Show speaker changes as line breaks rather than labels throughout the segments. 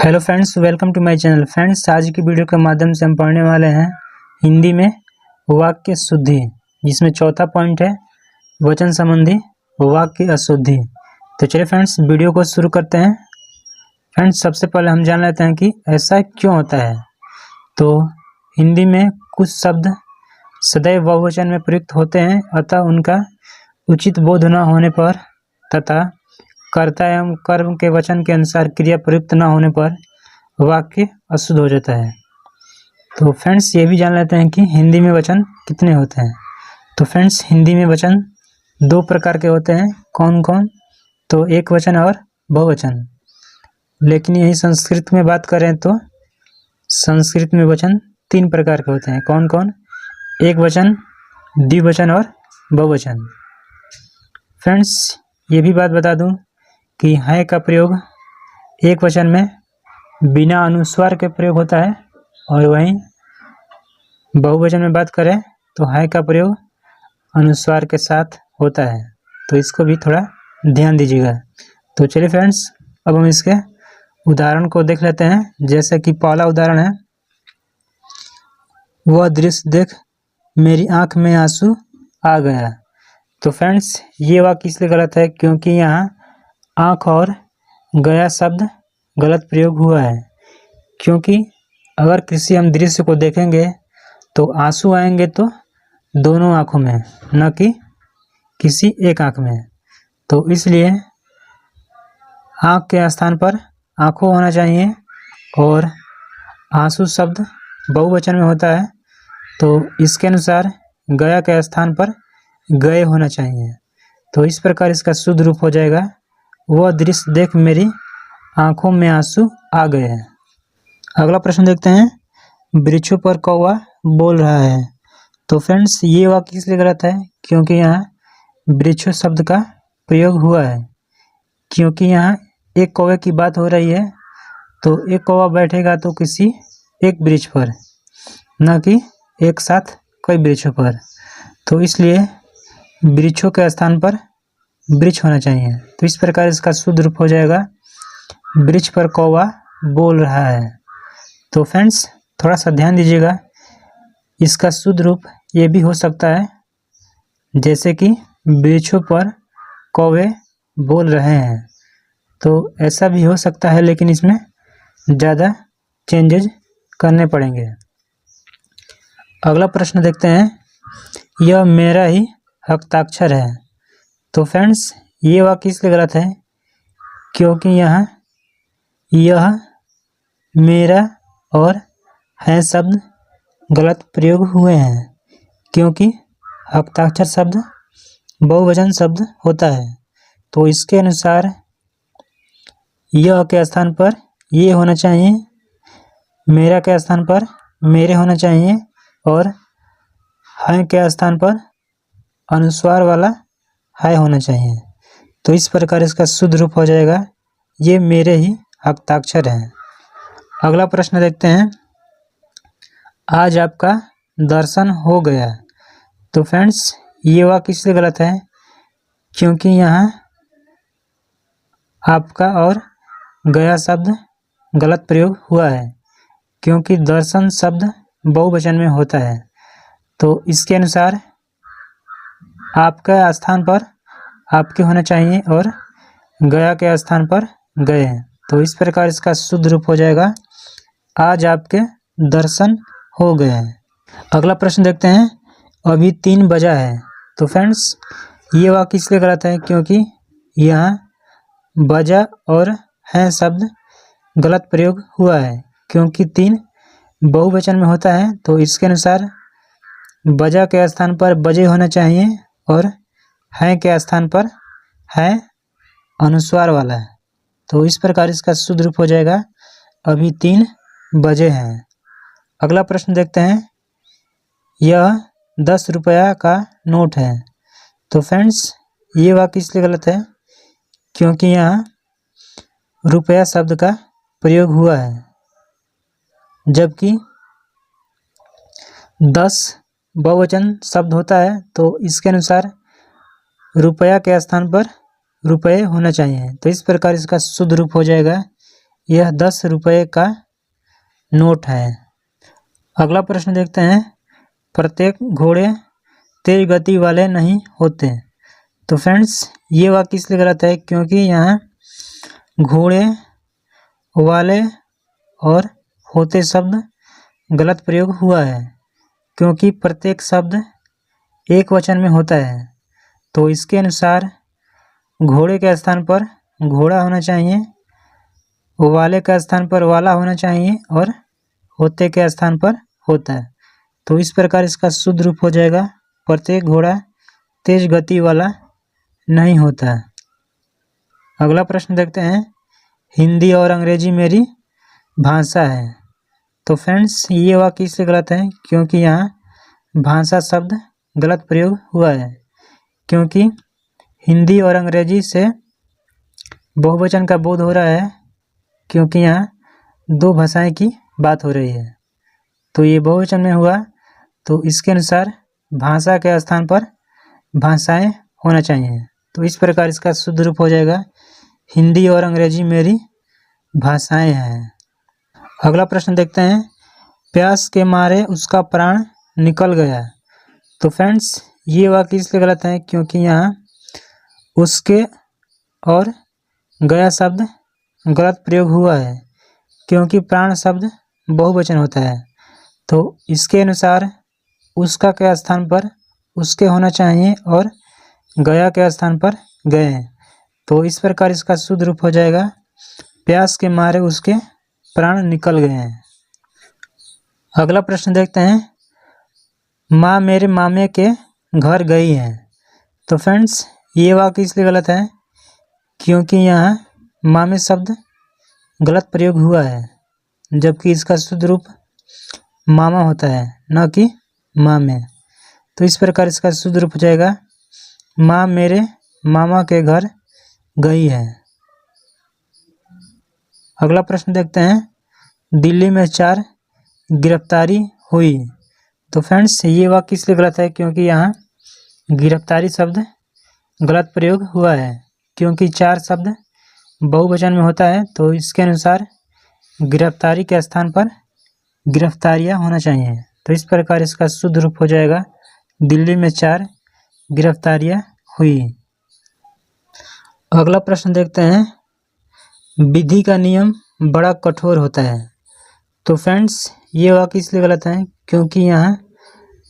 Hello friends, welcome to my channel. Friends, आज की video के माध्यम से हम पढ़ने वाले हैं हिंदी में वाक्य शुद्धि, जिसमें चौथा पॉइंट है वचन संबंधी वाक्य अशुद्धि। तो चलिए फ्रेंड्स, वीडियो को शुरू करते हैं। फ्रेंड्स, सबसे पहले हम जान लेते हैं कि ऐसा क्यों होता है। तो हिंदी में कुछ शब्द सदैव बहुवचन में प्रयुक्त होते हैं, अतः उनका उचित बोध न होने पर तथा कर्ता एवं कर्म के वचन के अनुसार क्रिया प्रयुक्त न होने पर वाक्य अशुद्ध हो जाता है। तो फ्रेंड्स, ये भी जान लेते हैं कि हिंदी में वचन कितने होते हैं। तो फ्रेंड्स, हिंदी में वचन दो प्रकार के होते हैं। कौन कौन? तो एक वचन और बहुवचन। लेकिन यही संस्कृत में बात करें तो संस्कृत में वचन तीन प्रकार के होते हैं। कौन कौन? एक वचन, द्विवचन और बहुवचन। फ्रेंड्स, ये भी बात बता दूं कि है का प्रयोग एक वचन में बिना अनुस्वार के प्रयोग होता है, और वहीं बहुवचन में बात करें तो है का प्रयोग अनुस्वार के साथ होता है। तो इसको भी थोड़ा ध्यान दीजिएगा। तो चलिए फ्रेंड्स, अब हम इसके उदाहरण को देख लेते हैं। जैसे कि पहला उदाहरण है, वह दृश्य देख मेरी आंख में आंसू आ गया। तो फ्रेंड्स, ये वाक्य इसलिए गलत है क्योंकि यहाँ आंख और गया शब्द गलत प्रयोग हुआ है। क्योंकि अगर किसी हम दृश्य को देखेंगे तो आंसू आएंगे तो दोनों आंखों में, न कि किसी एक आंख में। तो इसलिए आंख के स्थान पर आंखों होना चाहिए, और आंसू शब्द बहुवचन में होता है तो इसके अनुसार गया के स्थान पर गए होना चाहिए। तो इस प्रकार इसका शुद्ध रूप हो जाएगा, वह दृश्य देख मेरी आंखों में आंसू आ गए हैं। अगला प्रश्न देखते हैं, वृक्षों पर कौवा बोल रहा है। तो फ्रेंड्स, ये वाक्य इसलिए गलत है क्योंकि यहाँ वृक्षों शब्द का प्रयोग हुआ है। क्योंकि यहाँ एक कौवे की बात हो रही है, तो एक कौवा बैठेगा तो किसी एक वृक्ष पर, न कि एक साथ कई वृक्षों पर। तो इसलिए वृक्षों के स्थान पर वृक्ष होना चाहिए। तो इस प्रकार इसका शुद्ध रूप हो जाएगा, वृक्ष पर कौवा बोल रहा है। तो फ्रेंड्स, थोड़ा सा ध्यान दीजिएगा, इसका शुद्ध रूप ये भी हो सकता है जैसे कि वृक्षों पर कौवे बोल रहे हैं। तो ऐसा भी हो सकता है, लेकिन इसमें ज़्यादा चेंजेज करने पड़ेंगे। अगला प्रश्न देखते हैं, यह मेरा ही हस्ताक्षर है। तो फ्रेंड्स, ये वाक्य इसलिए गलत है क्योंकि यहाँ यह, मेरा और है शब्द गलत प्रयोग हुए हैं। क्योंकि हस्ताक्षर शब्द बहुवचन शब्द होता है, तो इसके अनुसार यह के स्थान पर ये होना चाहिए, मेरा के स्थान पर मेरे होना चाहिए, और है के स्थान पर अनुस्वार वाला है होना चाहिए। तो इस प्रकार इसका शुद्ध रूप हो जाएगा, ये मेरे ही हस्ताक्षर हैं। अगला प्रश्न देखते हैं, आज आपका दर्शन हो गया। तो फ्रेंड्स, ये वाक्य इसलिए गलत है क्योंकि यहाँ आपका और गया शब्द गलत प्रयोग हुआ है। क्योंकि दर्शन शब्द बहुवचन में होता है, तो इसके अनुसार आपका स्थान पर आपके होना चाहिए और गया के स्थान पर गए हैं। तो इस प्रकार इसका शुद्ध रूप हो जाएगा, आज आपके दर्शन हो गए हैं। अगला प्रश्न देखते हैं, अभी 3 बजा है। तो फ्रेंड्स, ये वाक्य इसलिए गलत है क्योंकि यहाँ बजा और है शब्द गलत प्रयोग हुआ है। क्योंकि 3 बहुवचन में होता है, तो इसके अनुसार बजा के स्थान पर बजे होना चाहिए, और है के स्थान पर है अनुस्वार वाला है। तो इस प्रकार इसका शुद्ध रूप हो जाएगा, अभी 3 बजे हैं। अगला प्रश्न देखते हैं, यह 10 रुपया का नोट है। तो फ्रेंड्स, ये वाक्य इसलिए गलत है क्योंकि यहाँ रुपया शब्द का प्रयोग हुआ है, जबकि 10 बहुवचन शब्द होता है, तो इसके अनुसार रुपया के स्थान पर रुपये होना चाहिए। तो इस प्रकार इसका शुद्ध रूप हो जाएगा, यह 10 रुपये का नोट है। अगला प्रश्न देखते हैं, प्रत्येक घोड़े तेज गति वाले नहीं होते। तो फ्रेंड्स ये वाक्य इसलिए गलत है क्योंकि यहाँ घोड़े वाले और होते शब्द गलत प्रयोग हुआ है, क्योंकि प्रत्येक शब्द एक वचन में होता है। तो इसके अनुसार घोड़े के स्थान पर घोड़ा होना चाहिए, वाले के स्थान पर वाला होना चाहिए और होते के स्थान पर होता है। तो इस प्रकार इसका शुद्ध रूप हो जाएगा, प्रत्येक घोड़ा तेज गति वाला नहीं होता। अगला प्रश्न देखते हैं, हिंदी और अंग्रेजी मेरी भाषा है। तो फ्रेंड्स ये वाक्य इसलिए गलत है क्योंकि यहाँ भाषा शब्द गलत प्रयोग हुआ है, क्योंकि हिंदी और अंग्रेजी से बहुवचन का बोध हो रहा है, क्योंकि यहाँ दो भाषाएं की बात हो रही है। तो ये बहुवचन में हुआ, तो इसके अनुसार भाषा के स्थान पर भाषाएं होना चाहिए। तो इस प्रकार इसका शुद्ध रूप हो जाएगा, हिंदी और अंग्रेजी मेरी भाषाएं हैं। अगला प्रश्न देखते हैं, प्यास के मारे उसका प्राण निकल गया। तो फ्रेंड्स ये वाक्य इसलिए गलत है क्योंकि यहाँ उसके और गया शब्द गलत प्रयोग हुआ है, क्योंकि प्राण शब्द बहुवचन होता है। तो इसके अनुसार उसका के स्थान पर उसके होना चाहिए और गया के स्थान पर गए। तो इस प्रकार इसका शुद्ध रूप हो जाएगा, प्यास के मारे उसके प्राण निकल गए हैं। अगला प्रश्न देखते हैं, माँ मेरे मामे के घर गई है। तो फ्रेंड्स ये वाक्य इसलिए गलत है क्योंकि यहाँ मामे शब्द गलत प्रयोग हुआ है, जबकि इसका शुद्ध रूप मामा होता है, न कि मामे। तो इस प्रकार इसका शुद्ध रूप हो जाएगा, माँ मेरे मामा के घर गई है। अगला प्रश्न देखते हैं, दिल्ली में 4 गिरफ्तारी हुई। तो फ्रेंड्स ये वाक्य इसलिए गलत है क्योंकि यहाँ गिरफ्तारी शब्द गलत प्रयोग हुआ है, क्योंकि 4 शब्द बहुवचन में होता है। तो इसके अनुसार गिरफ्तारी के स्थान पर गिरफ्तारियाँ होना चाहिए। तो इस प्रकार इसका शुद्ध रूप हो जाएगा, दिल्ली में 4 गिरफ्तारियाँ हुई। अगला प्रश्न देखते हैं, विधि का नियम बड़ा कठोर होता है। तो फ्रेंड्स ये वाक्य इसलिए गलत है क्योंकि यहाँ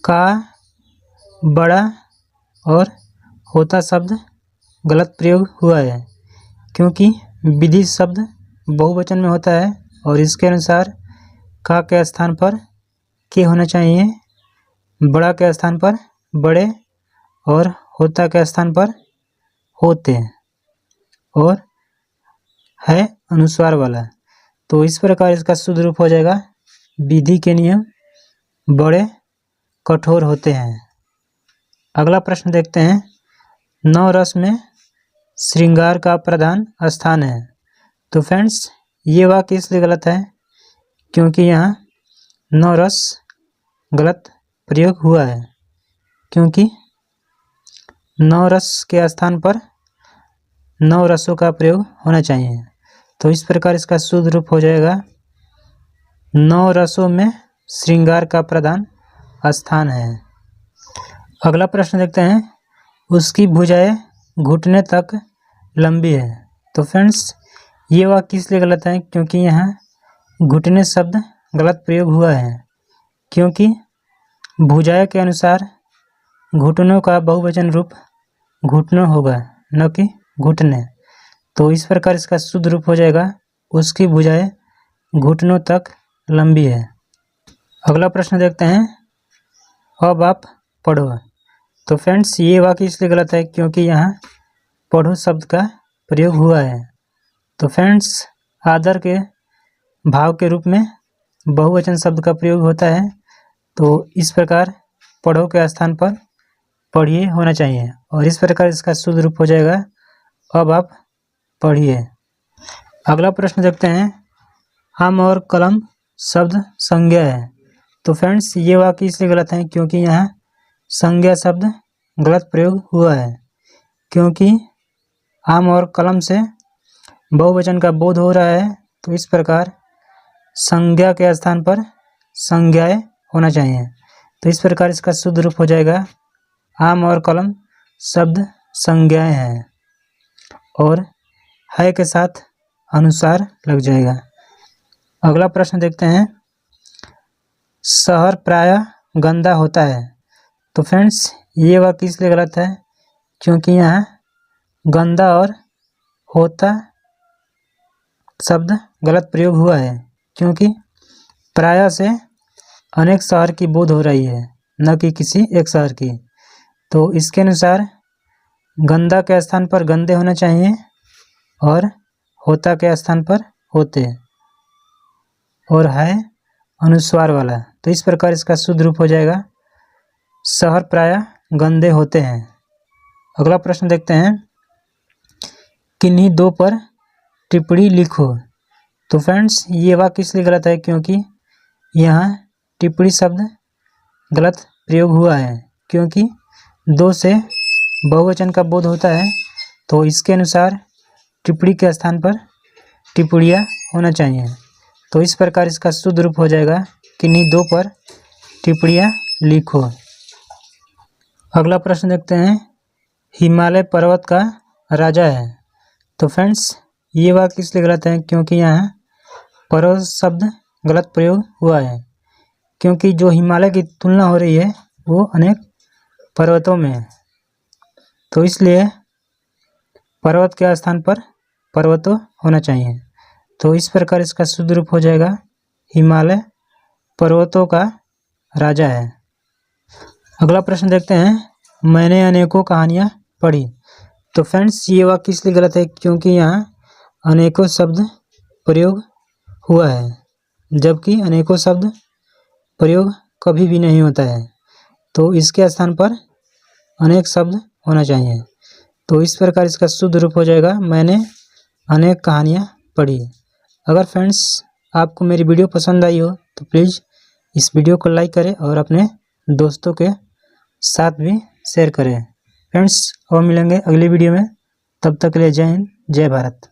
का, बड़ा और होता शब्द गलत प्रयोग हुआ है, क्योंकि विधि शब्द बहुवचन में होता है और इसके अनुसार का के स्थान पर के होना चाहिए, बड़ा के स्थान पर बड़े और होता के स्थान पर होते, और है अनुस्वार वाला। तो इस प्रकार इसका शुद्ध रूप हो जाएगा, विधि के नियम बड़े कठोर होते हैं। अगला प्रश्न देखते हैं, 9 रस में श्रृंगार का प्रधान स्थान है। तो फ्रेंड्स ये वाक्य इसलिए गलत है क्योंकि यहाँ 9 रस गलत प्रयोग हुआ है, क्योंकि 9 रस के स्थान पर 9 रसों का प्रयोग होना चाहिए। तो इस प्रकार इसका शुद्ध रूप हो जाएगा, 9 रसों में श्रृंगार का प्रधान स्थान है। अगला प्रश्न देखते हैं, उसकी भुजाएं घुटने तक लंबी है। तो फ्रेंड्स ये वाक्य इसलिए गलत है क्योंकि यहाँ घुटने शब्द गलत प्रयोग हुआ है, क्योंकि भुजाएं के अनुसार घुटनों का बहुवचन रूप घुटनों होगा, न कि घुटने। तो इस प्रकार इसका शुद्ध रूप हो जाएगा, उसकी भुजाएं घुटनों तक लंबी है। अगला प्रश्न देखते हैं, अब आप पढ़ो। तो फ्रेंड्स ये वाक्य इसलिए गलत है क्योंकि यहाँ पढ़ो शब्द का प्रयोग हुआ है। तो फ्रेंड्स आदर के भाव के रूप में बहुवचन शब्द का प्रयोग होता है, तो इस प्रकार पढ़ो के स्थान पर पढ़िए होना चाहिए, और इस प्रकार इसका शुद्ध रूप हो जाएगा, अब आप पढ़िए। अगला प्रश्न देखते हैं, आम और कलम शब्द संज्ञा है। तो फ्रेंड्स ये वाक्य इसलिए गलत है क्योंकि यहाँ संज्ञा शब्द गलत प्रयोग हुआ है, क्योंकि आम और कलम से बहुवचन का बोध हो रहा है। तो इस प्रकार संज्ञा के स्थान पर संज्ञाएं होना चाहिए। तो इस प्रकार इसका शुद्ध रूप हो जाएगा आम और कलम शब्द संज्ञाएं हैं और है के साथ अनुसार लग जाएगा। अगला प्रश्न देखते हैं, शहर प्रायः गंदा होता है। तो फ्रेंड्स ये वाक्य इसलिए गलत है क्योंकि यहाँ गंदा और होता शब्द गलत प्रयोग हुआ है, क्योंकि प्रायः से अनेक शहर की बोध हो रही है, न कि किसी एक शहर की। तो इसके अनुसार गंदा के स्थान पर गंदे होना चाहिए और होता के स्थान पर होते, और है अनुस्वार वाला। तो इस प्रकार इसका शुद्ध रूप हो जाएगा शहर प्रायः गंदे होते हैं। अगला प्रश्न देखते हैं, किन्हीं दो पर टिप्पणी लिखो। तो फ्रेंड्स ये वाक्य इसलिए गलत है क्योंकि यहाँ टिप्पणी शब्द गलत प्रयोग हुआ है, क्योंकि दो से बहुवचन का बोध होता है। तो इसके अनुसार टिप्पणी के स्थान पर टिप्पणियाँ होना चाहिए। तो इस प्रकार इसका शुद्ध रूप हो जाएगा किन्हीं दो पर टिप्पणियाँ लिखो। अगला प्रश्न देखते हैं, हिमालय पर्वत का राजा है। तो फ्रेंड्स ये वाक्य इसलिए गलत है क्योंकि यहाँ पर्वत शब्द गलत प्रयोग हुआ है, क्योंकि जो हिमालय की तुलना हो रही है वो अनेक पर्वतों में है। तो इसलिए पर्वत के स्थान पर पर्वतों होना चाहिए। तो इस प्रकार इसका शुद्ध रूप हो जाएगा हिमालय पर्वतों का राजा है। अगला प्रश्न देखते हैं, मैंने अनेकों कहानियाँ पढ़ी। तो फ्रेंड्स ये वाक्य इसलिए गलत है क्योंकि यहाँ अनेकों शब्द प्रयोग हुआ है, जबकि अनेकों शब्द प्रयोग कभी भी नहीं होता है। तो इसके स्थान पर अनेक शब्द होना चाहिए। तो इस प्रकार इसका शुद्ध रूप हो जाएगा मैंने अनेक कहानियाँ पढ़ी। अगर फ्रेंड्स आपको मेरी वीडियो पसंद आई हो तो प्लीज़ इस वीडियो को लाइक करें और अपने दोस्तों के साथ भी शेयर करें। फ्रेंड्स और मिलेंगे अगली वीडियो में, तब तक के लिए जय हिंद, जय भारत।